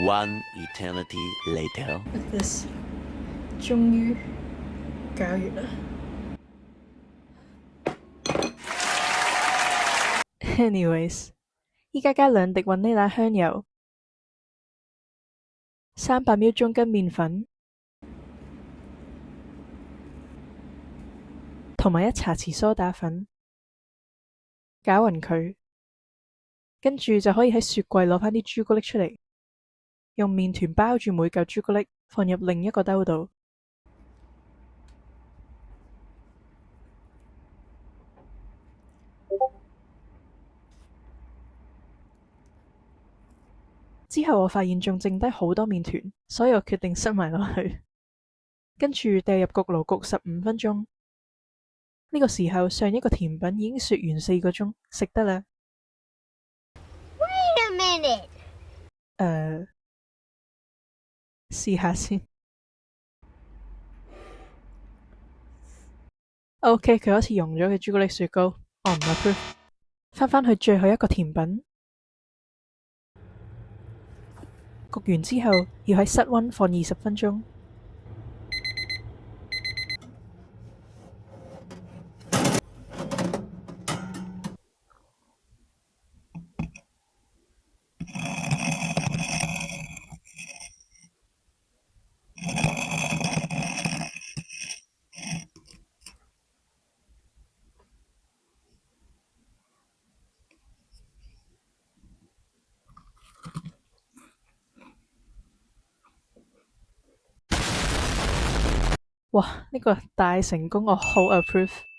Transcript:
One eternity later. Look at this，終於搞完啦。Anyways，依家加2滴雲呢拿香油，300ml中筋麵粉，同埋1茶匙蘇打粉，攪勻佢，跟住就可以喺雪櫃攞返啲朱古力出嚟，用麵團包住每嚿朱古力，放入另一個兜度。之後我發現仲剩低好多麵團，所以我決定塞埋落去，跟住掉入焗爐焗15分鐘。呢個時候上一個甜品已經雪完4個鐘，食得啦。Wait a minute. 試下先。OK， 佢好似溶咗嘅朱古力雪糕，我唔 approve。返去最後一個甜品，焗完之後要喺室溫放20分鐘。哇！呢個大成功，我好 approve。